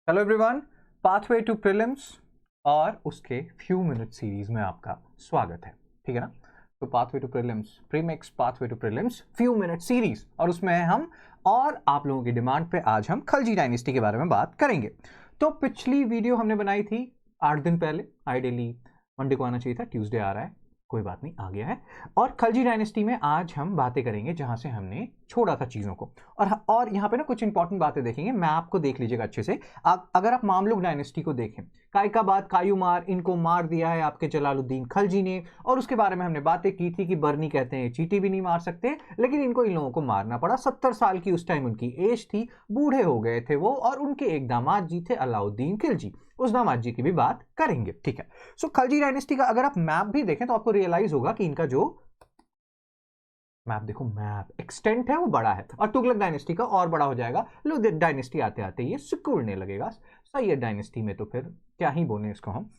Hello everyone, pathway to prelims और उसके few minute series में आपका स्वागत है। ठीक है ना। तो pathway to prelims, premix pathway to prelims few minute series, और उसमें हम और आप लोगों की डिमांड पे आज हम खलजी डायनेस्टी के बारे में बात करेंगे। तो पिछली वीडियो हमने बनाई थी 8 दिन पहले, आइडियली मंडे को आना चाहिए था, ट्यूसडे आ रहा है, कोई बात नहीं, आ गया है। और खलजी डायनेस्टी में आज हम बातें करेंगे जहां से हमने छोड़ा था चीज़ों को, और यहाँ पे ना कुछ इंपॉर्टेंट बातें देखेंगे। मैप को देख लीजिएगा अच्छे से। अगर आप मामलुक डायनेस्टी को देखें, कायकाबाद, कायूमार, इनको मार दिया है आपके जलालुद्दीन खलजी ने, और उसके बारे में हमने बातें की थी कि बर्नी कहते हैं चींटी भी नहीं मार सकते, लेकिन इनको इन लोगों को मारना पड़ा। 70 साल की उस टाइम उनकी एज थी, बूढ़े हो गए थे वो, और उनके एक दामाद जी थे अलाउद्दीन खिलजी, उस दामाद जी की भी बात करेंगे। ठीक है। सो खलजी डायनेस्टी का अगर आप मैप भी देखें तो आपको रियलाइज होगा कि इनका जो मैप देखो, मैप एक्सटेंट है वो बड़ा है, और तुगलक डायनेस्टी का और बड़ा हो जाएगा। लोग डायनेस्टी आते आते ये सिकुड़ने लगेगा। सैयद डायनेस्टी में तो फिर क्या ही बोले इसको हम।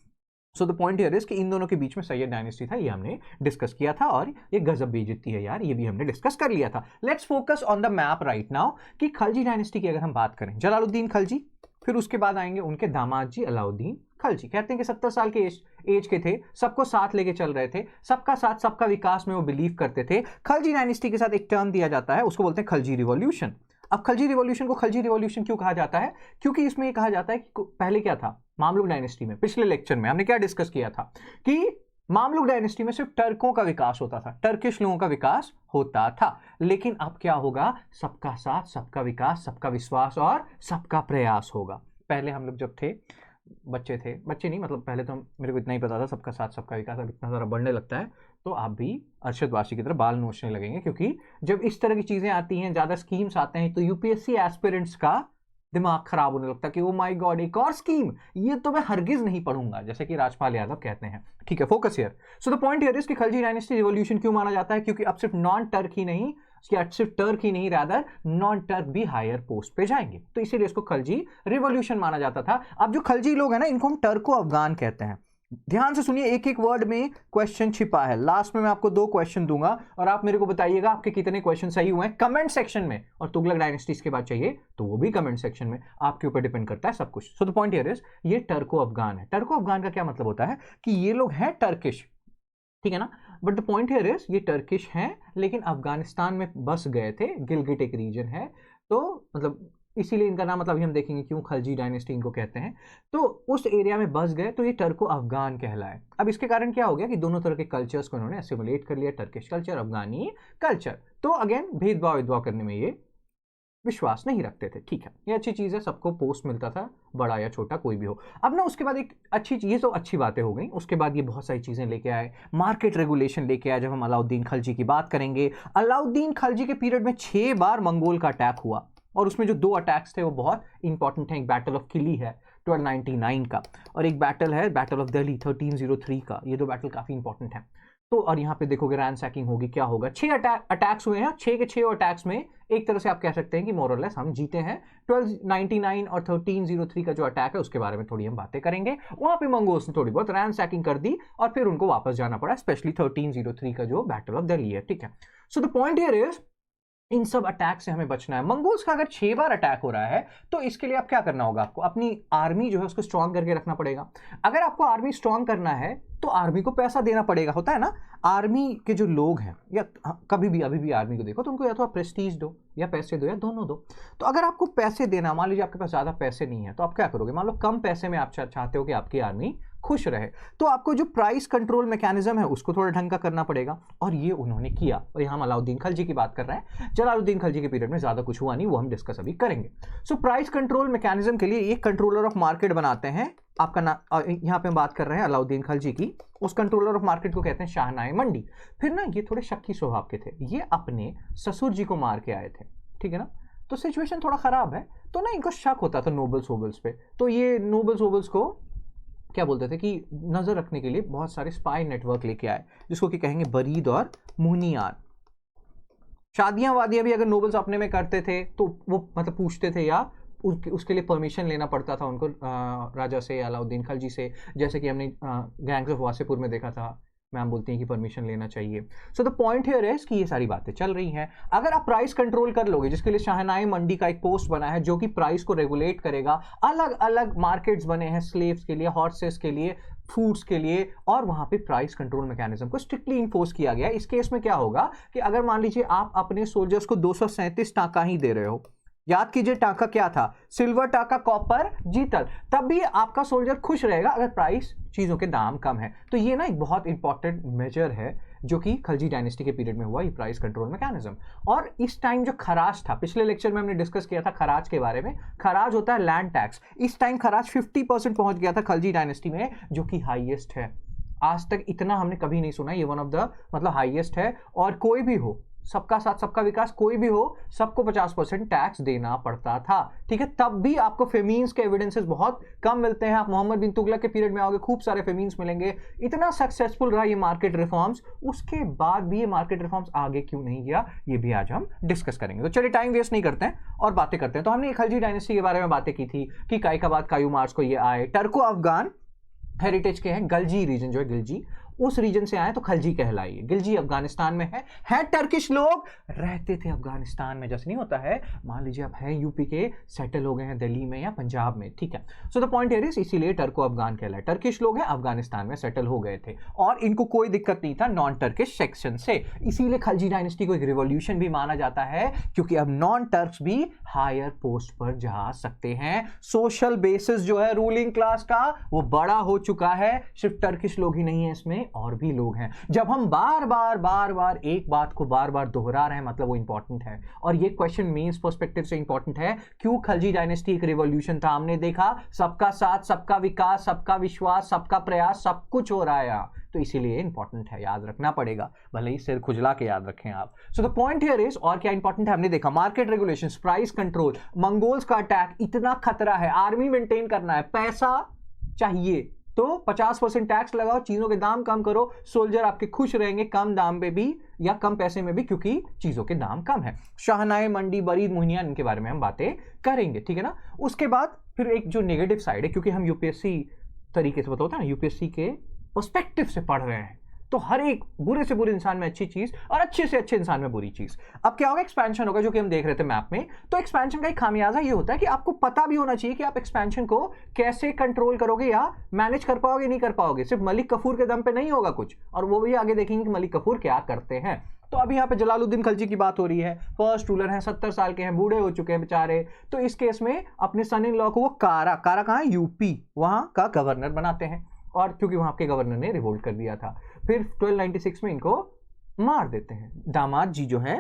सो द पॉइंट हियर इज कि इन दोनों के बीच में सैयद डायनेस्टी था, ये हमने डिस्कस किया था, और ये गजब बेइज्जती है यार, ये भी हमने डिस्कस कर लिया था। Let's focus on the map right now कि खलजी डायनेस्टी की अगर हम बात करें, जलालुद्दीन खलजी, फिर उसके बाद आएंगे उनके दामाद जी अलाउद्दीन खलजी। कहते हैं कि 70 साल के एज के थे, सबको साथ लेके चल रहे थे, सबका साथ सबका विकास में वो बिलीव करते थे। खलजी डायनेस्टी के साथ एक टर्म दिया जाता है, उसको बोलते हैं खलजी रिवॉल्यूशन। अब खलजी रिवॉल्यूशन को खलजी रिवॉल्यूशन क्यों कहा जाता है? क्योंकि इसमें ये कहा जाता है कि पहले क्या था मामलुक डायनेस्टी में। पिछले लेक्चर में हमने क्या डिस्कस किया था कि मामलुक डायनेस्टी में सिर्फ टर्कों का विकास होता था, टर्किश लोगों का विकास होता था, लेकिन अब क्या होगा? सबका साथ सबका विकास, सबका विश्वास और सबका प्रयास होगा। पहले हम लोग जब थे बच्चे नहीं, मतलब पहले तो मेरे को इतना ही पता था सबका साथ सबका विकास, अब इतना सारा बढ़ने लगता है तो आप भी अरशद वाशी की तरह बाल नोचने लगेंगे, क्योंकि जब इस तरह की चीजें आती हैं, ज्यादा स्कीम्स आते हैं, तो यूपीएससी एस्पिरेंट्स का दिमाग खराब होने लगता है कि ओ माय गॉड एक और स्कीम, ये तो मैं हरगिज नहीं पढ़ूंगा, जैसे कि राजपाल यादव कहते हैं। ठीक है, focus here. So the point here is कि खलजी डायनेस्टी रिवॉल्यूशन क्यों माना जाता है? क्योंकि अब सिर्फ नॉन टर्क ही नहीं, सिर्फ टर्क ही नहीं, रादर नॉन टर्क भी हायर पोस्ट पे जाएंगे, तो इसीलिए इसको खलजी रिवॉल्यूशन माना जाता था। अब जो खलजी लोग हैं ना, इनको हम टर्को अफगान कहते हैं। ध्यान से सुनिए, एक एक वर्ड में क्वेश्चन छिपा है। लास्ट में मैं आपको 2 क्वेश्चन दूंगा और आप मेरे को बताइएगा आपके कितने क्वेश्चन सही हुए हैं कमेंट सेक्शन में, और तुगलक डायनेस्टी के बाद चाहिए तो वो भी कमेंट सेक्शन में, आपके ऊपर डिपेंड करता है सब कुछ। सो द पॉइंट हियर इज, ये टर्को अफगान है। टर्को अफगान का क्या मतलब होता है कि ये लोग हैं टर्किश, ठीक है ना, but the point here is ये टर्किश हैं लेकिन अफगानिस्तान में बस गए थे। गिलगिट एक रीजन है, तो मतलब इसीलिए इनका नाम, मतलब हम देखेंगे क्यों खलजी डायनेस्टी इनको कहते हैं। तो उस एरिया में बस गए तो ये टर्को अफगान कहलाए। अब इसके कारण क्या हो गया कि दोनों तरह के कल्चर्स को इन्होंने एसिमुलेट कर लिया, टर्किश कल्चर, अफगानी कल्चर। तो अगेन भेदभाव करने में ये विश्वास नहीं रखते थे। ठीक है, ये अच्छी चीज़ है, सबको पोस्ट मिलता था, बड़ा या छोटा कोई भी हो। अब ना उसके बाद एक अच्छी चीज़, तो अच्छी बातें हो गई, उसके बाद ये बहुत सारी चीज़ें लेके आए, मार्केट रेगुलेशन लेके आए। जब हम अलाउद्दीन खलजी की बात करेंगे, अलाउद्दीन खलजी के पीरियड में 6 बार मंगोल का अटैक हुआ, और उसमें जो 2 अटैक्स थे वो बहुत इंपॉर्टेंट हैं। एक बैटल ऑफ किली है 1299 का, और एक बैटल है बैटल ऑफ दिल्ली 1303 का। ये 2 बैटल काफ़ी इंपॉर्टेंट हैं। तो और यहाँ पे देखोगे रैनसैकिंग होगी, क्या होगा, 6 अटैक्स हुए हैं, 6 के 6 अटैक्स में एक तरह से आप कह सकते हैं कि मोर और लेस हम जीते हैं। 1299 और 1303 का जो अटैक है उसके बारे में थोड़ी हम बातें करेंगे। वहां पे मंगोल्स ने थोड़ी बहुत रैनसैकिंग कर दी और फिर उनको वापस जाना पड़ा, स्पेशली 1303 का जो बैटल ऑफ दिल्ली है। ठीक है, सो the point here is in सब अटैक से हमें बचना है। मंगोल्स का अगर 6 बार अटैक हो रहा है तो इसके लिए आप क्या करना होगा? आपको अपनी आर्मी जो है उसको स्ट्रांग करके रखना पड़ेगा। अगर आपको आर्मी स्ट्रांग करना है तो आर्मी को पैसा देना पड़ेगा, होता है ना। आर्मी के जो लोग हैं, या कभी भी अभी भी आर्मी को देखो तो उनको या तो आप प्रेस्टीज दो या पैसे दो या दोनों दो। तो अगर आपको पैसे देना, मान लीजिए आपके पास ज़्यादा पैसे नहीं है, तो आप क्या करोगे? मान लो कम पैसे में आप चाहते हो कि आपकी आर्मी खुश रहे, तो आपको जो प्राइस कंट्रोल मैकेनिज्म है उसको थोड़ा ढंग का करना पड़ेगा, और ये उन्होंने किया। और यहाँ हम अलाउद्दीन खलजी की बात कर रहे हैं। जलालुद्दीन खलजी के पीरियड में ज़्यादा कुछ हुआ नहीं, वो हम डिस्कस अभी करेंगे। सो प्राइस कंट्रोल मैकेनिज्म के लिए एक कंट्रोलर ऑफ मार्केट बनाते हैं। आपका ना, यहाँ पे हम बात कर रहे हैं अलाउद्दीन खलजी की, उस कंट्रोलर ऑफ मार्केट को कहते हैं शाहनाए मंडी। फिर ना ये थोड़े शक्की स्वभाव के थे, ये अपने ससुर जी को मार के आए थे, ठीक है ना, तो सिचुएशन थोड़ा खराब है। तो ना इनको शक होता था नोबल्स वोबल्स पे, तो ये नोबल्स वोबल्स को क्या बोलते थे कि नजर रखने के लिए बहुत सारे स्पाई नेटवर्क लेके आए, जिसको कि कहेंगे बरीद और मुहनियार। शादियां वादियां भी अगर नोबल्स अपने में करते थे तो वो मतलब पूछते थे, या उसके लिए परमिशन लेना पड़ता था उनको राजा से, अलाउद्दीन खलजी से। जैसे कि हमने गैंग्स ऑफ वासेपुर में देखा था, मैम बोलती हैं कि परमिशन लेना चाहिए। सो द पॉइंट हियर इज कि ये सारी बातें चल रही हैं। अगर आप प्राइस कंट्रोल कर लोगे, जिसके लिए शहनाई मंडी का एक पोस्ट बना है जो कि प्राइस को रेगुलेट करेगा, अलग अलग मार्केट्स बने हैं स्लेव्स के लिए, हॉर्सेस के लिए, फूड्स के लिए, और वहां पे प्राइस कंट्रोल मैकेनिज्म को स्ट्रिक्टली इन्फोर्स किया गया। इस केस में क्या होगा कि अगर मान लीजिए आप अपने सोल्जर्स को 237 टाका ही दे रहे हो, याद कीजिए टाका क्या था, सिल्वर टाका, कॉपर, जीतल, तब भी आपका सोल्जर खुश रहेगा अगर प्राइस, चीजों के दाम कम है। तो ये ना एक बहुत इंपॉर्टेंट मेजर है जो कि खलजी डायनेस्टी के पीरियड में हुआ, ये प्राइस कंट्रोल मैकेनिज्म। और इस टाइम जो खराज था, पिछले लेक्चर में हमने डिस्कस किया था खराज के बारे में, खराज होता है लैंड टैक्स। इस टाइम खराज 50% पहुंच गया था खलजी डायनेस्टी में, जो कि हाईएस्ट है। आज तक इतना हमने कभी नहीं सुना, ये वन ऑफ द मतलब हाईएस्ट है। और कोई भी हो, सबका साथ सबका विकास, कोई भी हो, सबको 50% टैक्स देना पड़ता था, ठीक है। तब भी आपको फेमीन्स के एविडेंसेस बहुत कम मिलते हैं। आप मोहम्मद बिन तुगलक के पीरियड में आओगे, खूब सारे फेमीन्स मिलेंगे। इतना सक्सेसफुल रहा ये मार्केट रिफॉर्म्स, उसके बाद भी ये मार्केट रिफॉर्म्स आगे क्यों नहीं गया, ये भी आज हम डिस्कस करेंगे। तो चलिए टाइम वेस्ट नहीं करते हैं और बातें करते हैं। तो हमने खलजी डायनेस्टी के बारे में बातें की थी कि कायकाबाद कायूमार्स को ये आए, टर्को अफगान हेरिटेज के हैं, गलजी रीजन जो है गिलजी, उस रीजन से आए तो खलजी कहलाई। गिलजी अफगानिस्तान में है टर्किश लोग, रहते थे अफगानिस्तान में। जैसे नहीं होता है, मान लीजिए आप हैं यूपी के, सेटल हो गए हैं दिल्ली में या पंजाब में, ठीक है। सो द पॉइंट हियर इज, इसीलिए टर्को अफगान कहलाए। टर्किश लोग हैं, अफगानिस्तान में सेटल हो गए थे और इनको कोई दिक्कत नहीं था नॉन टर्किश सेक्शन से। इसीलिए खलजी डायनेस्टी को एक रिवॉल्यूशन भी माना जाता है, क्योंकि अब नॉन टर्क्स भी हायर पोस्ट पर जा सकते हैं। सोशल बेसिस जो है रूलिंग क्लास का, वो बड़ा हो चुका है। सिर्फ टर्किश लोग ही नहीं है इसमें, और भी लोग हैं। जब हम बार बार एक बात को बार बार दोहरा रहे हैं, मतलब वो इंपॉर्टेंट है। और ये क्वेश्चन मेंस पर्सपेक्टिव से इंपॉर्टेंट है। क्यों खलजी डायनेस्टी एक रिवॉल्यूशन था? हमने देखा सबका साथ, सबका विकास, सबका विश्वास, सबका प्रयास, सब कुछ हो रहा है यहाँ, तो इसीलिए इंपॉर्टेंट है, याद रखना पड़ेगा, भले ही सिर खुजला के याद रखें आप। सो द पॉइंट हियर इज, और क्या इंपॉर्टेंट है हमने देखा, market regulations, price control, Mongols का अटैक, इतना खतरा है, आर्मी मेंटेन करना है, पैसा चाहिए, तो 50% टैक्स लगाओ, चीजों के दाम कम करो, सोल्जर आपके खुश रहेंगे कम दाम पे भी या कम पैसे में भी, क्योंकि चीजों के दाम कम है। शाहनाई मंडी, बरीद, मोहिनियां, इनके बारे में हम बातें करेंगे, ठीक है ना। उसके बाद फिर एक जो नेगेटिव साइड है, क्योंकि हम यूपीएससी तरीके से बताते हैं ना, यूपीएससी के पर्सपेक्टिव से पढ़ रहे हैं, तो हर एक बुरे से बुरे इंसान में अच्छी चीज और अच्छे से अच्छे इंसान में बुरी चीज। अब क्या होगा, एक्सपेंशन होगा, जो कि हम देख रहे थे मैप में। तो एक्सपेंशन का एक खामियाजा ये होता है कि आपको पता भी होना चाहिए कि आप एक्सपेंशन को कैसे कंट्रोल करोगे या मैनेज कर पाओगे, नहीं कर पाओगे। सिर्फ मलिक कफूर के दम पे नहीं होगा कुछ, और वो भी आगे देखेंगे कि मलिक कफूर क्या करते हैं। तो अभी यहाँ पे जलालुद्दीन खलजी की बात हो रही है, फर्स्ट रूलर हैं, 70 साल के हैं, बूढ़े हो चुके हैं बेचारे। तो इस केस में अपने सन इन लॉ को वो कारा कहाँ है, यूपी, वहां का गवर्नर बनाते हैं, और क्योंकि वहां के गवर्नर ने रिवोल्ट कर दिया था। फिर 1296 में इनको मार देते हैं, दामाद जी जो है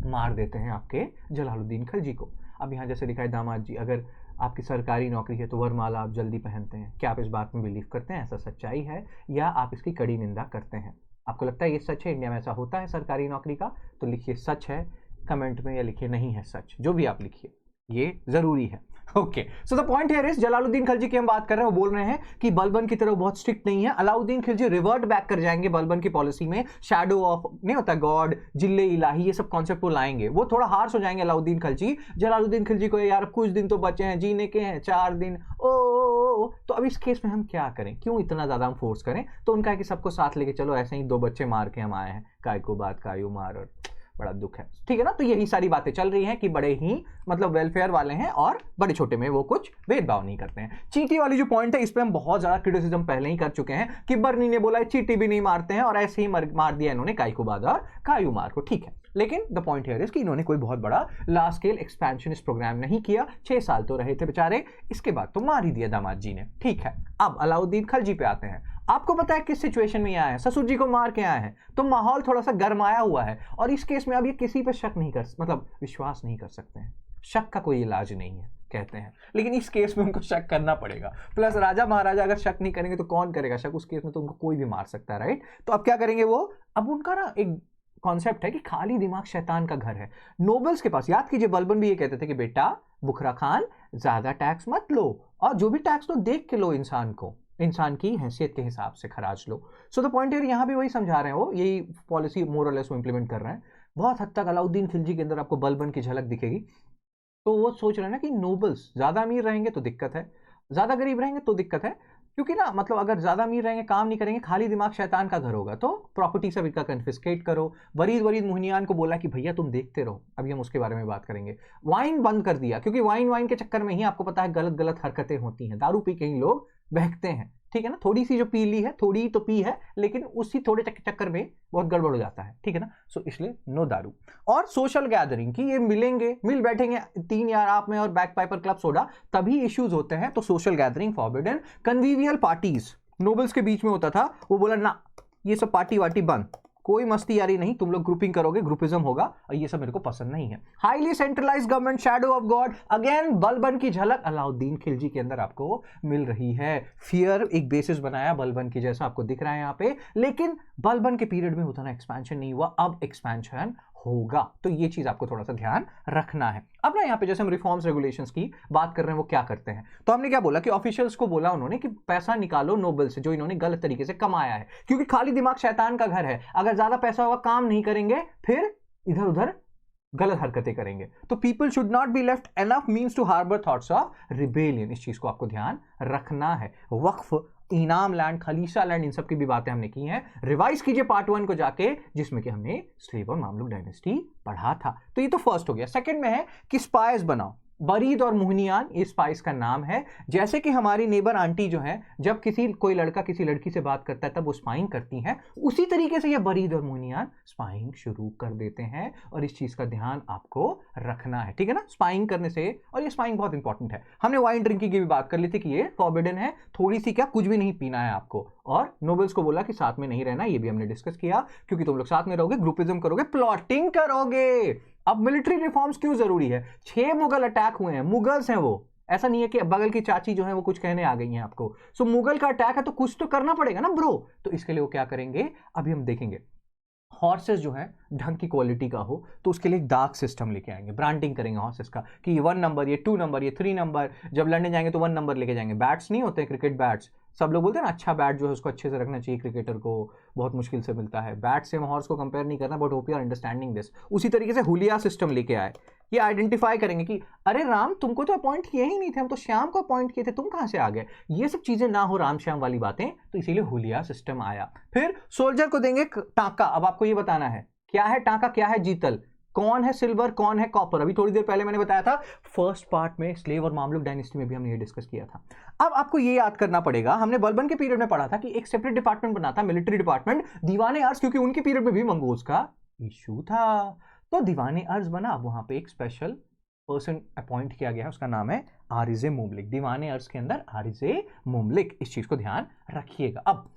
मार देते हैं आपके जलालुद्दीन खलजी को। अब यहाँ जैसे लिखा है, दामाद जी, अगर आपकी सरकारी नौकरी है तो वरमाला आप जल्दी पहनते हैं। क्या आप इस बात में बिलीव करते हैं, ऐसा सच्चाई है, या आप इसकी कड़ी निंदा करते हैं? आपको लगता है ये सच है, इंडिया में ऐसा होता है सरकारी नौकरी का? तो लिखिए सच है कमेंट में, या लिखिए नहीं है सच, जो भी आप लिखिए, ये जरूरी है। Okay, so the point here is, Jalaluddin Khilji की हम बात कर रहे हैं, वो बोल रहे हैं कि बलबन की तरह बहुत स्ट्रिक्ट नहीं है। अलाउद्दीन खिलजी रिवर्ट बैक कर जाएंगे बलबन की पॉलिसी में, शैडो ऑफ नहीं होता गॉड, जिले इलाही, ये सब कॉन्सेप्ट को लाएंगे, वो थोड़ा हार्श हो जाएंगे अलाउद्दीन खिलजी। जलालुद्दीन खिलजी को यार कुछ दिन तो बचे हैं, जीने के हैं 4 दिन, ओ। तो अब इस केस में हम क्या करें, क्यों इतना ज्यादा हम फोर्स करें? तो उनका है कि सबको साथ लेके चलो, ऐसे ही 2 बच्चे मार के हम आए हैं, कायकोबाद कायूमार, और बड़ा दुख है, ठीक है ना। तो यही सारी बातें चल रही हैं कि बड़े ही मतलब वेलफेयर वाले हैं, और बड़े छोटे में वो कुछ भेदभाव नहीं करते हैं। चींटी वाली जो पॉइंट है, इस पे हम बहुत ज्यादा क्रिटिसिज्म पहले ही कर चुके हैं कि बर्नी ने बोला है चींटी भी नहीं मारते हैं, और ऐसे ही मार दिया इन्होंने कायकोबाद और कायूमार को, ठीक है। लेकिन द पॉइंट हियर इज कि इन्होंने कोई बहुत बड़ा लार्ज स्केल एक्सपेंशनिस्ट प्रोग्राम नहीं किया, 6 साल तो रहे थे बेचारे, इसके बाद तो मार ही दिया दामाद जी ने, ठीक है। अब अलाउद्दीन खिलजी पे आते हैं। आपको पता है किस सिचुएशन में आए हैं, ससुर जी को मार के आए हैं, तो माहौल थोड़ा सा गरमाया हुआ है, और इस केस में अब ये किसी पे शक नहीं कर, मतलब विश्वास नहीं कर सकते हैं, शक का कोई इलाज नहीं है कहते हैं, लेकिन इस केस में उनको शक करना पड़ेगा। प्लस राजा महाराजा अगर शक नहीं करेंगे तो कौन करेगा शक, उस केस में तो उनको कोई भी मार सकता है, राइट। तो अब क्या करेंगे वो, अब उनका ना एक कॉन्सेप्ट है कि खाली दिमाग शैतान का घर है। नोबल्स के पास, याद कीजिए बलबन भी ये कहते थे कि बेटा बुखरा खान ज्यादा टैक्स मत लो, और जो भी टैक्स लो देख के लो, इंसान को, इंसान की हैसियत के हिसाब से खराज लो। सो द पॉइंट है, यहाँ भी वही समझा रहे हैं वो, यही पॉलिसी मोर और लेस वो इंप्लीमेंट कर रहे हैं। बहुत हद तक अलाउद्दीन खिलजी के अंदर आपको बलबन की झलक दिखेगी। तो वो सोच रहे हैं ना कि नोबल्स ज्यादा अमीर रहेंगे तो दिक्कत है, ज्यादा गरीब रहेंगे तो दिक्कत है, क्योंकि ना मतलब अगर ज्यादा अमीर रहेंगे, काम नहीं करेंगे, खाली दिमाग शैतान का घर होगा, तो प्रॉपर्टी सब इनका कन्फिस्केट करो। वरीद वरीद मुहनियान को बोला कि भैया तुम देखते रहो, अभी हम उसके बारे में बात करेंगे। वाइन बंद कर दिया, क्योंकि वाइन के चक्कर में ही आपको पता है गलत गलत हरकतें होती हैं, दारू पी के ही लोग बहकते हैं, ठीक है ना। थोड़ी सी जो पी ली है, थोड़ी तो पी है, लेकिन उसी थोड़े चक्कर में बहुत गड़बड़ हो जाता है, ठीक है ना। सो इसलिए नो दारू। और सोशल गैदरिंग की ये मिलेंगे, मिल बैठेंगे 3 यार आप में और बैक पाइपर क्लब सोडा, तभी इश्यूज होते हैं। तो social gathering forbidden. Convivial parties nobles के बीच में होता था, वो बोला ना ये सब पार्टी वार्टी बंद, कोई मस्ती यारी नहीं, तुम लोग ग्रुपिंग करोगे, ग्रुपिज्म होगा, और ये सब मेरे को पसंद नहीं है। Highly centralised government, shadow of God, again Balban की झलक अलाउद्दीन खिलजी के अंदर आपको मिल रही है। फियर एक बेसिस बनाया बलबन की, जैसा आपको दिख रहा है यहाँ पे, लेकिन बलबन के पीरियड में उतना एक्सपेंशन नहीं हुआ, अब एक्सपेंशन होगा। तो ये चीज आपको थोड़ा सा ध्यान रखना है। अब ना यहाँ पे जैसे हम रिफॉर्म्स रेगुलेशंस की बात कर रहे हैं, वो क्या करते हैं, तो हमने क्या बोला कि ऑफिशियल्स को बोला उन्होंने कि पैसा निकालो नोबल से, जो इन्होंने गलत तरीके से कमाया है, क्योंकि खाली दिमाग शैतान का घर है, अगर ज्यादा पैसा होगा काम नहीं करेंगे, फिर इधर उधर गलत हरकतें करेंगे। तो people should not be left enough means to harbour thoughts of rebellion, इस चीज को आपको ध्यान रखना है। वक्फ, इनाम लैंड, खलीसा लैंड, इन सब की भी बातें हमने की हैं। रिवाइज कीजिए पार्ट 1 को जाके, जिसमें कि हमने स्लेव और मामलुक डायनेस्टी पढ़ा था। तो ये तो फर्स्ट हो गया। सेकंड में है कि स्पाइस बनाओ। बरीद और मुहनियान ये स्पाइस का नाम है। जैसे कि हमारी नेबर आंटी जो है, जब कोई लड़का किसी लड़की से बात करता है तब वो स्पाइंग करती हैं, उसी तरीके से ये बरीद और मुहनियान स्पाइंग शुरू कर देते हैं, और इस चीज का ध्यान आपको रखना है, ठीक है ना। स्पाइंग करने से, और ये स्पाइंग बहुत इंपॉर्टेंट है, हमने वाइन ड्रिंकिंग की भी बात कर ली थी कि ये फॉरबिडन है, थोड़ी सी क्या, कुछ भी नहीं पीना है आपको। और नोबल्स को बोला कि साथ में नहीं रहना, ये भी हमने डिस्कस किया, क्योंकि तुम लोग साथ में रहोगे, ग्रुपिज्म करोगे, प्लॉटिंग करोगे। अब मिलिट्री रिफॉर्म्स क्यों जरूरी है? 6 मुगल अटैक हुए हैं, मुगल्स हैं वो, ऐसा नहीं है कि बगल की चाची जो है वो कुछ कहने आ गई हैं आपको। सो मुगल का अटैक है तो कुछ तो करना पड़ेगा ना ब्रो। तो इसके लिए वो क्या करेंगे, अभी हम देखेंगे। हॉर्सेस जो है ढंग की क्वालिटी का हो, तो उसके लिए एक डार्क सिस्टम लेके आएंगे, ब्रांडिंग करेंगे हॉर्सेस का, कि 1 नंबर, ये 2 नंबर, ये 3 नंबर। जब लड़ने जाएंगे तो 1 नंबर लेके जाएंगे। बैट्स नहीं होते क्रिकेट बैट्स, सब लोग बोलते हैं ना अच्छा बैट जो है उसको अच्छे से रखना चाहिए, क्रिकेटर को बहुत मुश्किल से मिलता है। बैट से हम हॉर्स को कंपेयर नहीं करना, but hope you are understanding this. उसी तरीके से हुलिया सिस्टम लेके आए, ये आइडेंटिफाई करेंगे कि अरे राम तुमको तो अपॉइंट किए ही नहीं थे, हम तो श्याम को अपॉइंट किए थे, तुम कहां से आ गए। ये सब चीजें ना हो, राम श्याम वाली बातें, तो इसीलिए हुलिया सिस्टम आया। फिर सोल्जर को देंगे टांका। अब आपको ये बताना है क्या है टांका, क्या है जीतल, कौन है सिल्वर, कौन है कॉपर। अभी थोड़ी देर पहले मैंने बताया था, फर्स्ट पार्ट में स्लेव और मामलुक डायनेस्टी में भी हमने ये डिस्कस किया था। अब आपको ये याद करना पड़ेगा, हमने बलबन के पीरियड में पढ़ा था कि एक सेपरेट डिपार्टमेंट बना था, मिलिट्री डिपार्टमेंट, दीवाने अर्ज, क्योंकि उनके पीरियड में भी मंगोल्स का इशू था, तो दीवाने अर्ज बना। अब वहां पे एक स्पेशल पर्सन अपॉइंट किया गया है, उसका नाम है आरिज़े मुमलिक। दीवाने अर्ज के अंदर आरिज़े मुमलिक, इस चीज को ध्यान रखिएगा। अब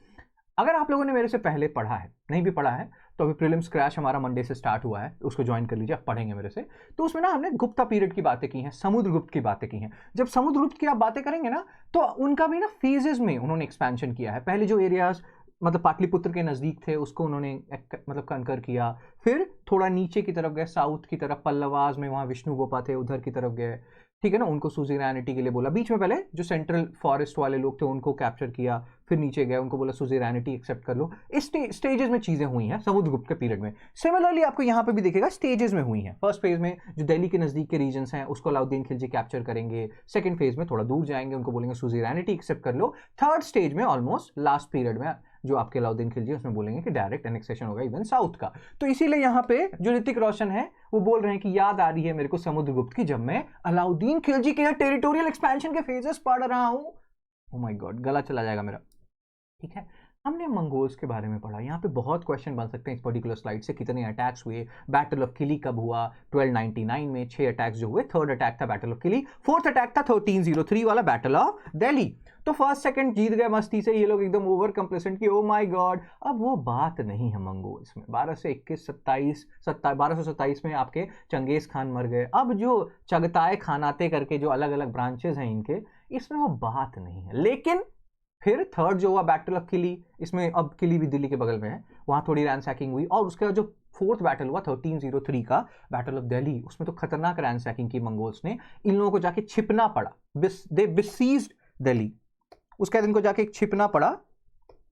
अगर आप लोगों ने मेरे से पहले पढ़ा है, नहीं भी पढ़ा है, तो अभी प्रीलिम्स क्रैश हमारा मंडे से स्टार्ट हुआ है, उसको ज्वाइन कर लीजिए, आप पढ़ेंगे मेरे से। तो उसमें ना हमने गुप्ता पीरियड की बातें की हैं, समुद्रगुप्त की बातें की हैं। जब समुद्रगुप्त की आप बातें करेंगे ना, तो उनका भी ना फेजेस में उन्होंने एक्सपेंशन किया है। पहले जो एरियाज मतलब पाटलिपुत्र के नजदीक थे उसको उन्होंने मतलब कंकर किया, फिर थोड़ा नीचे की तरफ गए, साउथ की तरफ, पल्लवाज में वहां विष्णु गोपा थे, उधर की तरफ गए, ठीक है ना, उनको सुजीरानिटी के लिए बोला। बीच में पहले जो सेंट्रल फॉरेस्ट वाले लोग थे उनको कैप्चर किया, फिर नीचे गए, उनको बोला सुजीरानिटी एक्सेप्ट कर लो। इस स्टेजेस में चीजें हुई हैं समुद्रगुप्त के पीरियड में। सिमिलरली आपको यहाँ पे भी दिखेगा स्टेजेस में हुई हैं। फर्स्ट फेज में जो दिल्ली के नजदीक के रीजन्स हैं उसको अलाउद्दीन खिलजी कैप्चर करेंगे। सेकंड फेज में थोड़ा दूर जाएंगे, उनको बोलेंगे सुजीरानिटी एक्सेप्ट कर लो। थर्ड स्टेज में ऑलमोस्ट लास्ट पीरियड में जो आपके अलाउद्दीन खिलजी उसमें बोलेंगे कि डायरेक्ट एनेक्सेशन होगा इवन साउथ का। तो इसीलिए यहाँ पे जो ऋतिक रोशन है वो बोल रहे हैं कि याद आ रही है मेरे को समुद्रगुप्त की, जब मैं अलाउद्दीन खिलजी के टेरिटोरियल एक्सपेंशन के फेजेस पढ़ रहा हूं। ओह माय गॉड, गला चला जाएगा मेरा, ठीक है। हमने मंगोल्स के बारे में पढ़ा, यहाँ पे बहुत क्वेश्चन बन सकते हैं इस पर्टिकुलर स्लाइड से। कितने अटैक्स हुए, बैटल ऑफ किली कब हुआ, 1299 में 6 अटैक्स जो हुए। थर्ड अटैक था battle of Kili, fourth attack था 1303 वाला बैटल ऑफ दिल्ली। तो फर्स्ट सेकंड जीत गए मस्ती से ये लोग, एकदम ओवर कंप्लेसेंट की, ओ माय गॉड। अब वो बात नहीं है मंगोल्स में। 1227 में आपके चंगेज खान मर गए। अब जो चगताए खानाते करके जो अलग अलग ब्रांचेस हैं इनके, इसमें वो बात नहीं है। लेकिन फिर थर्ड जो हुआ बैटल ऑफ किली, इसमें अब किली भी दिल्ली के बगल में है, वहां थोड़ी रैंसैकिंग हुई। और उसके बाद जो फोर्थ बैटल हुआ 1303 का बैटल ऑफ दिल्ली, उसमें तो खतरनाक रैंसैकिंग की मंगोल्स ने। इन लोगों को जाके छिपना पड़ा, दे बिसीज्ड दिल्ली। उसके बाद इनको जाके छिपना पड़ा।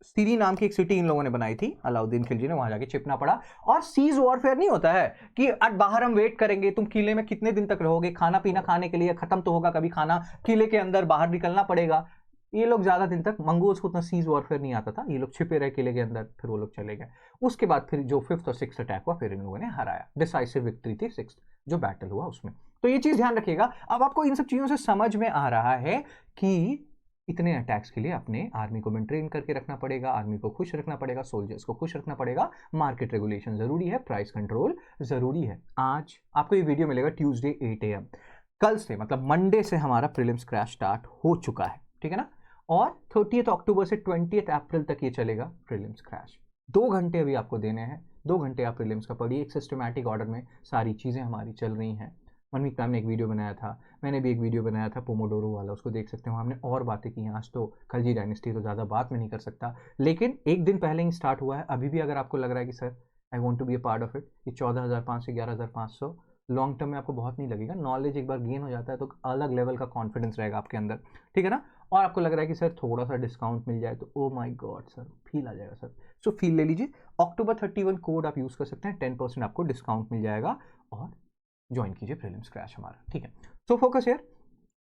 सीरी नाम की एक सिटी इन लोगों ने बनाई थी, अलाउद्दीन खिलजी ने, वहां जाके छिपना पड़ा। और सीज वॉरफेयर नहीं होता है कि बाहर हम वेट करेंगे, तुम किले में कितने दिन तक रहोगे, खाना पीना खाने के लिए खत्म तो होगा कभी खाना, किले के अंदर बाहर निकलना पड़ेगा। ये लोग ज़्यादा दिन तक, मंगोल्स को उतना सीज वॉरफेयर नहीं आता था, ये लोग छिपे रहे किले के अंदर, फिर वो लोग चले गए। उसके बाद फिर जो 5th और 6th अटैक हुआ, फिर इन लोगों ने हराया, डिसाइसिव विक्ट्री थी 6th जो बैटल हुआ उसमें। तो ये चीज़ ध्यान रखिएगा। अब आपको इन सब चीज़ों से समझ में आ रहा है कि इतने अटैक्स के लिए अपने आर्मी को मेंटेन करके रखना पड़ेगा, आर्मी को खुश रखना पड़ेगा, सोल्जर्स को खुश रखना पड़ेगा, मार्केट रेगुलेशन जरूरी है, प्राइस कंट्रोल जरूरी है। आज आपको ये वीडियो मिलेगा ट्यूसडे 8 AM। कल से मतलब मंडे से हमारा प्रीलिम्स क्रैश स्टार्ट हो चुका है, ठीक है ना, और 30 अक्टूबर से 20 अप्रैल तक ये चलेगा प्रीलिम्स क्रैश। 2 घंटे अभी आपको देने हैं, 2 घंटे आप प्रीलिम्स का पढ़िए। एक सिस्टमैटिक ऑर्डर में सारी चीज़ें हमारी चल रही हैं। मनमीत मैम ने एक वीडियो बनाया था, मैंने भी एक वीडियो बनाया था पोमोडोरो वाला, उसको देख सकते हो। हमने और बातें की हैं। आज तो खलजी डायनेस्टी तो ज़्यादा बात में नहीं कर सकता, लेकिन एक दिन पहले ही स्टार्ट हुआ है। अभी भी अगर आपको लग रहा है कि sir I want to be a part of it, ये 14,500 से 11,500 लॉन्ग टर्म में आपको बहुत नहीं लगेगा। नॉलेज एक बार गेन हो जाता है तो अलग लेवल का कॉन्फिडेंस रहेगा आपके अंदर, ठीक है ना। और आपको लग रहा है कि सर थोड़ा सा डिस्काउंट मिल जाए तो oh my God sir feel आ जाएगा सर, सो फील ले लीजिए। October 31 कोड आप यूज़ कर सकते हैं, 10% आपको डिस्काउंट मिल जाएगा और ज्वाइन कीजिए प्रीलिम्स क्रैश हमारा, ठीक है। So focus here.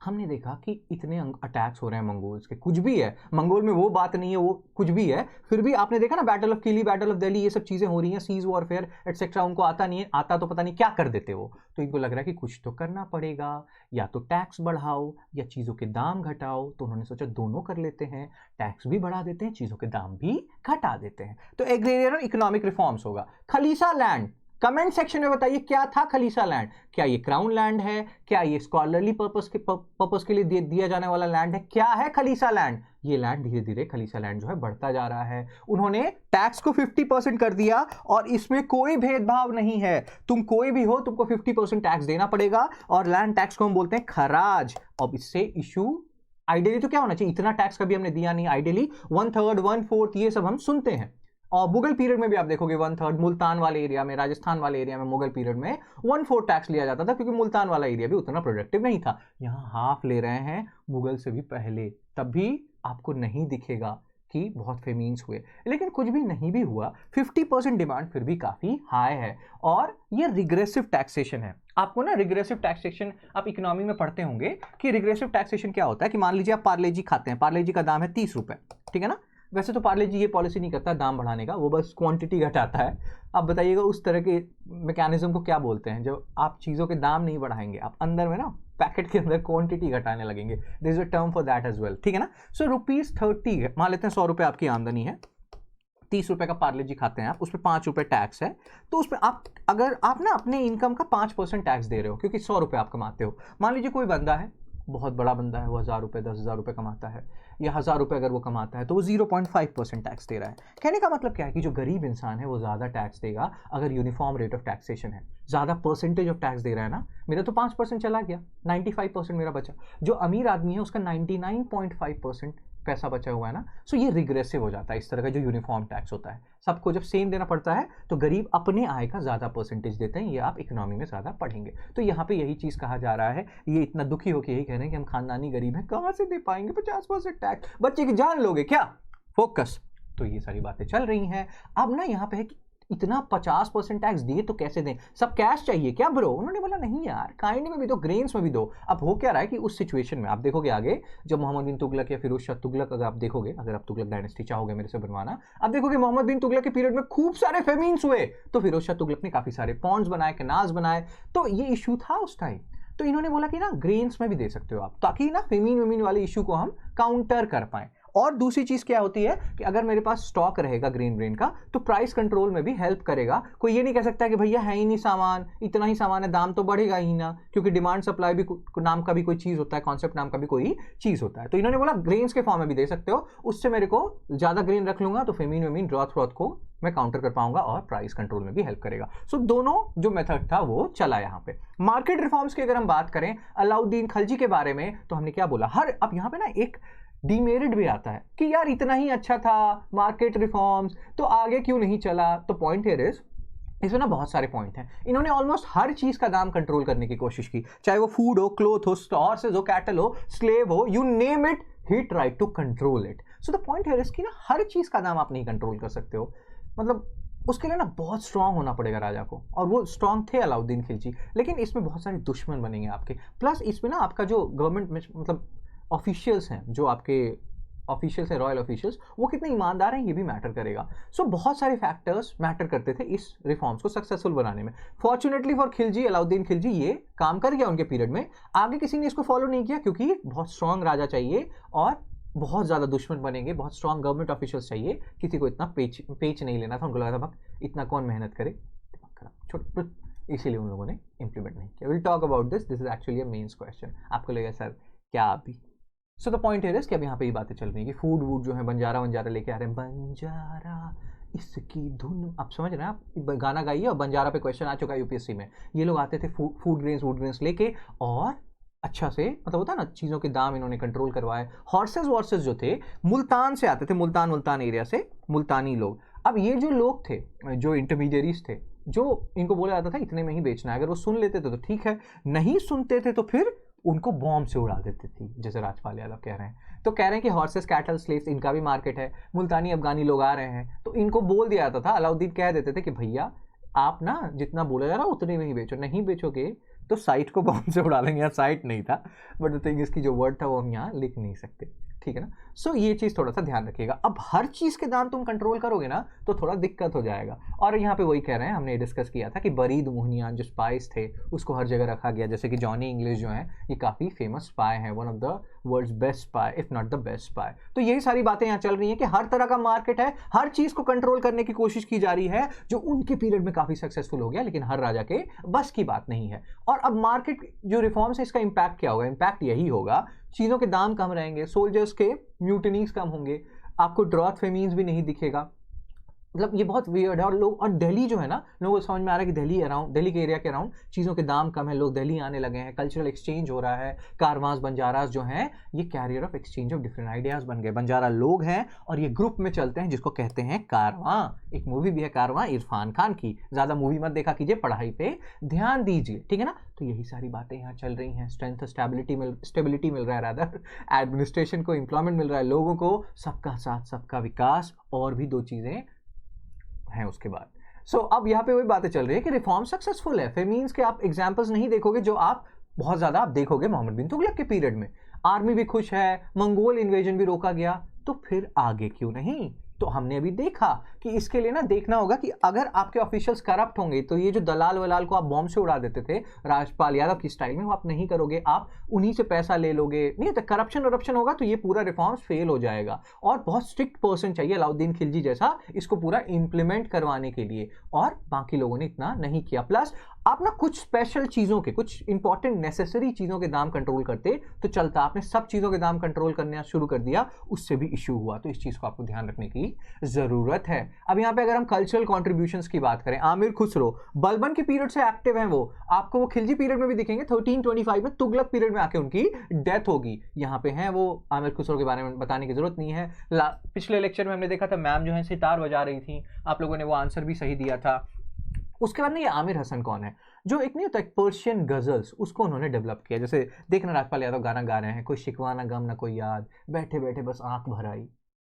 हमने देखा कि इतने अटैक्स हो रहे हैं मंगोल्स के, कुछ भी है मंगोल में, वो बात नहीं है, वो कुछ भी है, फिर भी आपने देखा ना battle of Kili, battle of Delhi, ये सब चीजें हो रही हैं, सीज वॉरफेयर एटसेट्रा। उनको आता नहीं है, आता तो पता नहीं क्या कर देते वो, तो इनको लग रहा है कि कुछ तो करना पड़ेगा, या तो टैक्स बढ़ाओ या चीज़ों के दाम घटाओ। तो उन्होंने सोचा दोनों कर लेते हैं, टैक्स भी बढ़ा देते हैं, चीज़ों के दाम भी घटा देते हैं। तो एग्रेरियन और इकोनॉमिक रिफॉर्म्स होगा। खलीसा लैंड, कमेंट सेक्शन में बताइए क्या था खलीसा लैंड। क्या ये क्राउन लैंड है, क्या ये स्कॉलरली पर्पस के लिए दिया जाने वाला लैंड है, क्या है खलीसा लैंड। ये लैंड धीरे धीरे खलीसा लैंड जो है बढ़ता जा रहा है। उन्होंने टैक्स को 50% कर दिया और इसमें कोई भेदभाव नहीं है, तुम कोई भी हो तुमको 50% टैक्स देना पड़ेगा। और लैंड टैक्स को हम बोलते हैं खराज। अब इससे इशू आइडियली तो क्या होना चाहिए, इतना टैक्स कभी हमने दिया नहीं, आइडियली 1/3 1/4 ये सब हम सुनते हैं। और मुगल पीरियड में भी आप देखोगे 1/3, मुल्तान वाले एरिया में, राजस्थान वाले एरिया में मुगल पीरियड में 1/4 टैक्स लिया जाता था, क्योंकि मुल्तान वाला एरिया भी उतना प्रोडक्टिव नहीं था। यहाँ हाफ ले रहे हैं मुगल से भी पहले, तब भी आपको नहीं दिखेगा कि बहुत फेमीन्स हुए, लेकिन कुछ भी नहीं भी हुआ, 50% डिमांड फिर भी काफ़ी हाई है। और ये रिग्रेसिव टैक्सेशन है। आपको ना रिग्रेसिव टैक्सेशन आप इकोनॉमी में पढ़ते होंगे कि रिग्रेसिव टैक्सेशन क्या होता है, कि मान लीजिए आप पार्ले जी खाते हैं, पार्ले जी का दाम है 30 रुपये, ठीक है ना। वैसे तो पार्ले जी ये पॉलिसी नहीं करता दाम बढ़ाने का, वो बस क्वांटिटी घटाता है। आप बताइएगा उस तरह के मैकेनिज्म को क्या बोलते हैं, जब आप चीज़ों के दाम नहीं बढ़ाएंगे, आप अंदर में ना पैकेट के अंदर क्वांटिटी घटाने लगेंगे। This is a term for that as well, ठीक है ना। सो ₹30 मान लेते हैं, 100 रुपये आपकी आमदनी है, 30 रुपये का पार्ले जी खाते हैं आप, उस पर 5 रुपये टैक्स है। तो उस पर आप अगर आप ना अपने इनकम का 5% टैक्स दे रहे हो, क्योंकि 100 रुपये आप कमाते हो। मान लीजिए कोई बंदा है, बहुत बड़ा बंदा है, वो 1000 रुपये 10,000 रुपये कमाता है, या 1000 रुपये अगर वो कमाता है तो वो 0.5% टैक्स दे रहा है। कहने का मतलब क्या है कि जो गरीब इंसान है वो ज़्यादा टैक्स देगा अगर यूनिफॉर्म रेट ऑफ टैक्सेशन है, ज़्यादा परसेंटेज ऑफ टैक्स दे रहा है ना। मेरा तो 5% चला गया, 95% मेरा बचा। जो अमीर आदमी है उसका 99.5% पैसा बचा हुआ है ना। सो ये रिग्रेसिव हो जाता है इस तरह का जो यूनिफॉर्म टैक्स होता है। सबको जब सेम देना पड़ता है तो गरीब अपने आय का ज़्यादा परसेंटेज देते हैं। ये आप इकोनॉमी में ज़्यादा पढ़ेंगे। तो यहाँ पे यही चीज़ कहा जा रहा है, ये इतना दुखी होकर यही कह रहे हैं कि हम खानदानी गरीब हैं, कहाँ से दे पाएंगे 50% टैक्स, बच्चे की जान लोगे क्या। फोकस। तो ये सारी बातें चल रही हैं। अब ना यहाँ पे है कि इतना 50% टैक्स दिए तो कैसे दें, सब कैश चाहिए क्या ब्रो। उन्होंने बोला नहीं यार, काइंड में भी दो, ग्रेन्स में भी दो। अब हो क्या रहा है कि उस सिचुएशन में आप देखोगे आगे, जब मोहम्मद बिन तुगलक या फिरोज शाह तुगलक, अगर आप देखोगे, अगर आप तुगलक डायनेस्टी चाहोगे मेरे से बनवाना, आप देखोगे मोहम्मद बिन तुगलक के पीरियड में खूब सारे फेमीन्स हुए, तो फिरोज शाह तुगलक ने काफी सारे पॉन्ड्स बनाए, कैनाल्स बनाए, तो ये इशू था उस टाइम। तो इन्होंने बोला कि ना ग्रेन्स में भी दे सकते हो आप, ताकि ना फेमीन वेमीन वाले इशू को हम काउंटर कर पाए। और दूसरी चीज क्या होती है कि अगर मेरे पास स्टॉक रहेगा ग्रेन का, तो प्राइस कंट्रोल में भी हेल्प करेगा। कोई ये नहीं कह सकता कि भैया है ही नहीं सामान, इतना ही सामान है, दाम तो बढ़ेगा ही ना, क्योंकि डिमांड सप्लाई भी नाम का भी कोई चीज होता है, कॉन्सेप्ट नाम का भी कोई चीज होता है। तो इन्होंने बोला ग्रेन्स के फॉर्म में भी दे सकते हो, उससे मेरे को ज्यादा ग्रेन रख लूंगा तो फेमीन वेमीन ड्रॉथ फ्रॉथ को मैं काउंटर कर पाऊंगा और प्राइस कंट्रोल में भी हेल्प करेगा। सो दोनों जो मेथड था वो चला यहाँ पे। मार्केट रिफॉर्म्स की अगर हम बात करें अलाउद्दीन खलजी के बारे में, तो हमने क्या बोला, हर अब यहाँ पे ना एक डीमेरिट भी आता है कि यार इतना ही अच्छा था मार्केट रिफॉर्म्स, तो आगे क्यों नहीं चला। तो पॉइंट हियर इज, इसमें ना बहुत सारे पॉइंट हैं। इन्होंने ऑलमोस्ट हर चीज का दाम कंट्रोल करने की कोशिश की, चाहे वो फूड हो, क्लोथ हो, हॉर्सेस हो, कैटल हो, स्लेव हो, you name it, he tried to control it. So the point here is कि ना हर चीज का दाम आप नहीं कंट्रोल कर सकते हो, मतलब उसके लिए ना बहुत स्ट्रांग होना पड़ेगा राजा को, और वो स्ट्रांग थे अलाउद्दीन खिलजी। लेकिन इसमें बहुत सारे दुश्मन बनेंगे आपके, प्लस इसमें ना आपका जो गवर्नमेंट में मतलब ऑफिशियल्स हैं, जो आपके ऑफिशियल्स है, रॉयल ऑफिशियल्स, वो कितने ईमानदार हैं ये भी मैटर करेगा। सो बहुत सारे फैक्टर्स मैटर करते थे इस रिफॉर्म्स को सक्सेसफुल बनाने में। फॉर्चुनेटली फॉर खिलजी, अलाउद्दीन खिलजी, ये काम कर गया उनके पीरियड में। आगे किसी ने इसको फॉलो नहीं किया क्योंकि बहुत स्ट्रांग राजा चाहिए और बहुत ज़्यादा दुश्मन बनेंगे, बहुत स्ट्रांग गवर्नमेंट ऑफिशियल्स चाहिए, किसी को इतना पेच नहीं लेना था। उनको लगा था भक इतना कौन मेहनत करे, छोटा, इसीलिए उन लोगों ने इंप्लीमेंट नहीं किया। Will talk about this is actually a mains question. आपको लगेगा सर क्या अभी। सो द पॉइंट है कि अब यहाँ पे ये बातें चल रही है कि फूड वूड जो है बंजारा लेके आ रहे हैं, बंजारा इसकी धुन, आप समझ रहे हैं, आप गाना गाइए और बंजारा पे क्वेश्चन आ चुका है यूपीएससी में। ये लोग आते थे फूड ग्रेन्स लेके और अच्छा से, मतलब होता है ना, चीज़ों के दाम इन्होंने कंट्रोल करवाए। हॉर्सेज वॉर्सेज जो थे मुल्तान से आते थे, मुल्तान एरिया से, मुल्तानी लोग। अब ये जो लोग थे, जो इंटरमीडियरीज थे, जो इनको बोला जाता था इतने में ही बेचना है, अगर वो सुन लेते थे तो ठीक है, नहीं सुनते थे तो फिर उनको बॉम्ब से उड़ा देते थे, जैसे राजपाल यादव कह रहे हैं। तो कह रहे हैं कि हॉर्सेस, कैटल, स्लेव्स, इनका भी मार्केट है, मुल्तानी अफगानी लोग आ रहे हैं, तो इनको बोल दिया जाता था। अलाउद्दीन कह देते थे कि भैया आप ना जितना बोला जा रहा है उतने में ही बेचो, नहीं बेचोगे तो साइट को बॉम्ब से उड़ा लेंगे। यहाँ साइट नहीं था, बट द थिंग इसकी जो वर्ड था वो हम यहाँ लिख नहीं सकते, ठीक है ना। सो ये चीज़ थोड़ा सा ध्यान रखिएगा। अब हर चीज़ के दाम तुम कंट्रोल करोगे ना तो थोड़ा दिक्कत हो जाएगा। और यहाँ पे वही कह रहे हैं, हमने डिस्कस किया था कि बरीद मोहनियान जो स्पाइस थे उसको हर जगह रखा गया। जैसे कि जॉनी इंग्लिश जो है ये काफ़ी फेमस स्पाई है, one of the world's best spy if not the best spy. तो यही सारी बातें यहाँ चल रही हैं कि हर तरह का मार्केट है, हर चीज़ को कंट्रोल करने की कोशिश की जा रही है, जो उनके पीरियड में काफ़ी सक्सेसफुल हो गया, लेकिन हर राजा के बस की बात नहीं है। और अब मार्केट जो रिफॉर्म्स है इसका इंपैक्ट क्या होगा? इंपैक्ट यही होगा, चीज़ों के दाम कम रहेंगे, सोल्जर्स के म्यूटनीज कम होंगे, आपको ड्रॉथ फेमीन्स भी नहीं दिखेगा। मतलब ये बहुत वियर्ड है। और लोग, और दिल्ली जो है ना, लोगों को समझ में आ रहा है कि दिल्ली के एरिया के अराउंड चीज़ों के दाम कम है, लोग दिल्ली आने लगे हैं, कल्चरल एक्सचेंज हो रहा है। कारवांस, बंजारास जो हैं ये carrier of exchange of different ideas बन गए। बंजारा लोग हैं और ये ग्रुप में चलते हैं जिसको कहते हैं कारवां। एक मूवी भी है कारवां, इरफान खान की। ज़्यादा मूवी मत देखा कीजिए, पढ़ाई पे ध्यान दीजिए, ठीक है ना। तो यही सारी बातें यहाँ चल रही हैं। स्ट्रेंथ, स्टेबिलिटी मिल रहा है, रादर एडमिनिस्ट्रेशन को एम्प्लॉयमेंट मिल रहा है, लोगों को सबका साथ सबका विकास, और भी दो चीज़ें हैं उसके बाद। अब यहाँ पे वही बातें चल रही है कि रिफॉर्म सक्सेसफुल है। फेमीन्स के आप एग्जांपल्स नहीं देखोगे जो आप बहुत ज़्यादा आप देखोगे मोहम्मद बिन तुगलक के पीरियड में। आर्मी भी खुश है, मंगोल इन्वेजन भी रोका गया, तो फिर आगे क्यों नहीं? तो हमने अभी देखा कि इसके लिए ना देखना होगा कि अगर आपके ऑफिशियल्स करप्ट होंगे तो ये जो दलाल वलाल को आप बॉम्ब से उड़ा देते थे राजपाल यादव की स्टाइल में, वो आप नहीं करोगे, आप उन्हीं से पैसा ले लोगे, नहीं होता करप्शन होगा, तो ये पूरा रिफॉर्म्स फेल हो जाएगा। और बहुत स्ट्रिक्ट पर्सन चाहिए अलाउद्दीन खिलजी जैसा इसको पूरा इंप्लीमेंट करवाने के लिए, और बाकी लोगों ने इतना नहीं किया। प्लस आप ना कुछ स्पेशल चीज़ों के, कुछ इंपॉर्टेंट नेसेसरी चीज़ों के दाम कंट्रोल करते तो चलता, आपने सब चीज़ों के दाम कंट्रोल करना शुरू कर दिया, उससे भी इश्यू हुआ। तो इस चीज़ को आपको ध्यान रखने की ज़रूरत है। अब यहाँ पे अगर हम कल्चरल कॉन्ट्रीब्यूशंस की बात करें, आमिर खुसरो बलबन के पीरियड से एक्टिव हैं, वो आपको वो खिलजी पीरियड में भी दिखेंगे। 1325 में तुगलक पीरियड में आके उनकी डेथ होगी, यहाँ पे हैं वो। आमिर खुसरो के बारे में बताने की जरूरत नहीं है। पिछले लेक्चर में हमने देखा था मैम जो है सितार बजा रही थी, आप लोगों ने वो आंसर भी सही दिया था। उसके बाद ना ये आमिर हसन कौन है, जो एक नहीं होता एक पर्शियन गजल्स, उसको उन्होंने डेवलप किया। जैसे देखना राजपाल यादव गाना गा रहे हैं, कोई शिकवा ना गम ना कोई याद, बैठे बैठे बस आंख भर आई,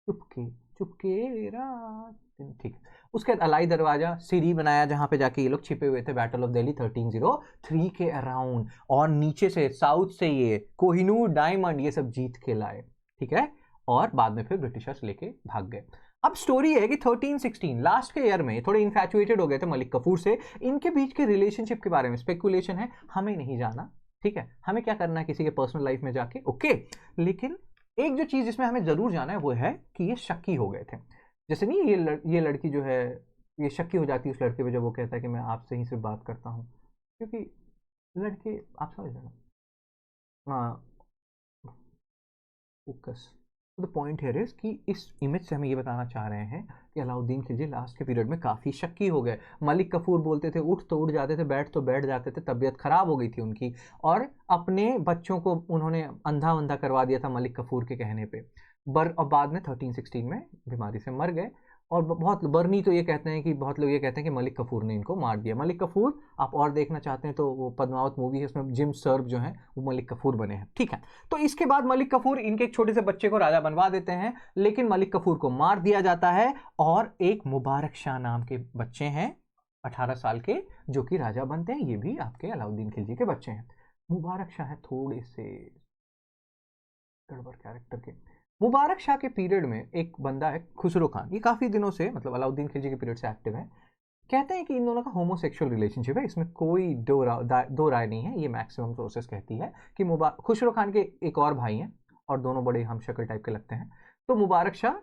चुपके चुपके रात, ठीक है। उसके बाद अलाई दरवाजा, सीरी बनाया जहाँ पे जाके ये लोग छिपे हुए थे, बैटल ऑफ दिल्ली 1303 के अराउंड, और नीचे से साउथ से ये कोहिनूर डायमंड ये सब जीत के लाए, ठीक है। और बाद में फिर ब्रिटिशर्स लेके भाग गए। अब स्टोरी है कि 1316 लास्ट के ईयर में थोड़े इन्फैचुएटेड हो गए थे मलिक कफूर से, इनके बीच के रिलेशनशिप के बारे में स्पेकुलेशन है, हमें नहीं जाना, ठीक है, हमें क्या करना है किसी के पर्सनल लाइफ में जाके, ओके। लेकिन एक जो चीज़ जिसमें हमें ज़रूर जाना है वो है कि ये शक्की हो गए थे। जैसे नहीं ये लड़की जो है ये शक्की हो जाती है उस लड़के पे जब वो कहता है कि मैं आपसे ही सिर्फ बात करता हूँ, क्योंकि लड़के, आप समझ रहे ना, हाँ, focus. The point here is कि इस इमेज से हमें ये बताना चाह रहे हैं कि अलाउद्दीन खिलजी लास्ट के पीरियड में काफ़ी शक्की हो गए। मलिक कफूर बोलते थे उठ तो उठ जाते थे, बैठ तो बैठ जाते थे, तबीयत खराब हो गई थी उनकी, और अपने बच्चों को उन्होंने अंधा अंधा करवा दिया था मलिक कफूर के कहने पे। और बाद में 1316 में बीमारी से मर गए। और बहुत बर्नी तो ये कहते हैं कि बहुत लोग ये कहते हैं कि मलिक कफूर ने इनको मार दिया। मलिक कफूर आप और देखना चाहते हैं तो वो पद्मावत मूवी है, उसमें जिम सर्व जो है वो मलिक कफूर बने हैं, ठीक है। तो इसके बाद मलिक कफूर इनके एक छोटे से बच्चे को राजा बनवा देते हैं, लेकिन मलिक कफूर को मार दिया जाता है, और एक मुबारक शाह नाम के बच्चे हैं 18 साल के, जो कि राजा बनते हैं। ये भी आपके अलाउद्दीन खिलजी के बच्चे हैं। मुबारक शाह है थोड़े से गड़बड़ कैरेक्टर के, मुबारक शाह के पीरियड में एक बंदा है खुसरो खान, ये काफ़ी दिनों से मतलब अलाउद्दीन खिलजी के पीरियड से एक्टिव है। कहते हैं कि इन दोनों का होमोसेक्सुअल रिलेशनशिप है, इसमें कोई दो राय नहीं है, ये मैक्सिमम सोर्सेस कहती है कि खुसरो खान के एक और भाई हैं और दोनों बड़े हमशक्ल टाइप के लगते हैं। तो मुबारक शाह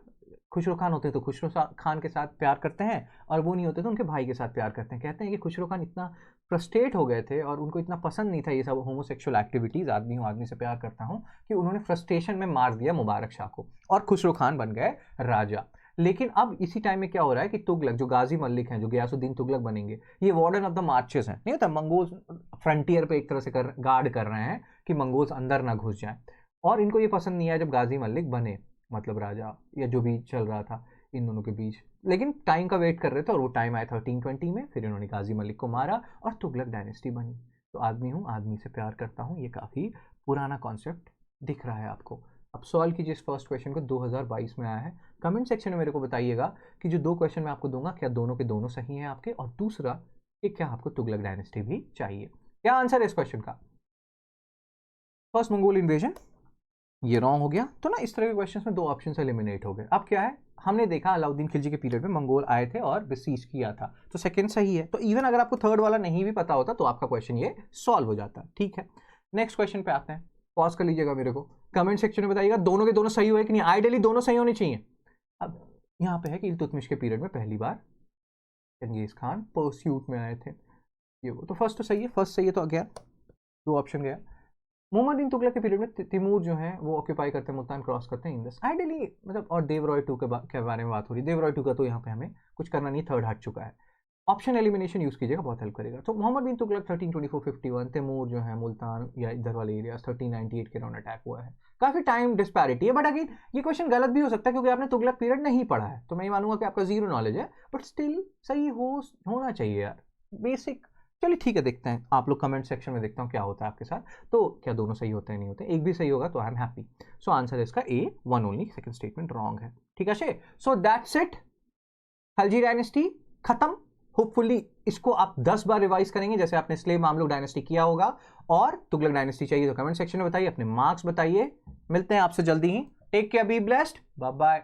खुसरो खान होते तो खुसरो खान के साथ प्यार करते हैं, और वो नहीं होते तो उनके भाई के साथ प्यार करते हैं। कहते हैं कि खुसरो खान इतना फ्रस्ट्रेट हो गए थे और उनको इतना पसंद नहीं था ये सब होमोसेक्सुअल एक्टिविटीज़, आदमी हूँ आदमी से प्यार करता हूँ, कि उन्होंने फ्रस्ट्रेशन में मार दिया मुबारक शाह को और खुसरो खान बन गए राजा। लेकिन अब इसी टाइम में क्या हो रहा है कि तुगलक, जो गाजी मलिक हैं, जो गयासुद्दीन तुगलक बनेंगे, ये वार्डन ऑफ द मार्चेस हैं, नहीं होता, मंगोल्स फ्रंटियर पे एक तरह से गार्ड कर रहे हैं कि मंगोल्स अंदर ना घुस जाएं, और इनको ये पसंद नहीं आया जब गाजी मलिक बने, मतलब राजा, या जो भी चल रहा था इन दोनों के बीच। लेकिन टाइम का वेट कर रहे थे और वो टाइम आया 1320 में, फिर इन्होंने गाजी मलिक को मारा और तुगलक डायनेस्टी बनी। तो आदमी हूँ आदमी से प्यार करता हूँ, ये काफ़ी पुराना कॉन्सेप्ट दिख रहा है आपको। अब सॉल्व कीजिए इस फर्स्ट क्वेश्चन को, 2022 में आया है। कमेंट सेक्शन में मेरे को बताइएगा कि जो 2 क्वेश्चन मैं आपको दूंगा क्या दोनों के दोनों सही हैं आपके, और दूसरा कि क्या आपको तुगलक डायनेस्टी भी चाहिए। क्या आंसर है इस क्वेश्चन का? फर्स्ट मंगोल इन्वेजन, ये रॉन्ग हो गया। तो ना इस तरह के क्वेश्चंस में 2 ऑप्शन से एलिमिनेट हो गए। अब क्या है, हमने देखा अलाउद्दीन खिलजी के पीरियड में मंगोल आए थे और बिसीज किया था, तो सेकंड सही है। तो इवन अगर आपको थर्ड वाला नहीं भी पता होता तो आपका क्वेश्चन ये सॉल्व हो जाता। ठीक है, नेक्स्ट क्वेश्चन पे आते हैं। पॉज कर लीजिएगा मेरे को, कमेंट सेक्शन में बताइएगा दोनों के दोनों सही हुए कि नहीं। आइडियली दोनों सही होने चाहिए। अब यहाँ पे है कि इल्तुतमिश के पीरियड में पहली बार चंगेज खान परस्यूट में आए थे, ये वो। तो फर्स्ट तो सही है, फर्स्ट सही है, तो गया 2 ऑप्शन गया। मोहम्मद बिन तुगलक के पीरियड में तिमूर जो है वो ऑक्यूपाई करते हैं, मुल्तान क्रॉस करते हैं, इंडस आइडियली, मतलब। और देवरॉय टू के बारे में बात हो रही है, देवरॉय टू का तो यहाँ पे हमें कुछ करना नहीं, थर्ड हट चुका है। ऑप्शन एलिमिनेशन यूज कीजिएगा, बहुत हेल्प करेगा। तो मोहम्मद बिन तुगलक 1324-51, तैमूर जो है मुल्तान या इधर वाले एरिया 1398 के अराउंड अटैक हुआ है। काफी टाइम डिस्पैरिटी है, बट अगेन ये क्वेश्चन गलत भी हो सकता है क्योंकि आपने तुगलक पीरियड नहीं पढ़ा है, तो मैं ये मानूंगा कि आपका जीरो नॉलेज है, बट स्टिल सही होना चाहिए यार, बेसिक। चलिए ठीक है, देखते हैं आप लोग कमेंट सेक्शन में, देखता हूँ क्या होता है आपके साथ। तो क्या दोनों सही होते हैं, नहीं होते? एक भी सही होगा तो I am happy. So answer इसका ए, 1 ओनली, सेकंड स्टेटमेंट रॉन्ग है। ठीक है, so that's it, Khalji dynasty खत्म। होपफुली इसको आप 10 बार रिवाइज करेंगे जैसे आपने स्लेव मामलुक डायनेस्टी किया होगा। और तुगलक डायनेस्टी चाहिए तो कमेंट सेक्शन में बताइए, अपने मार्क्स बताइए। मिलते हैं आपसे जल्दी ही। Take care, be blessed, bye bye.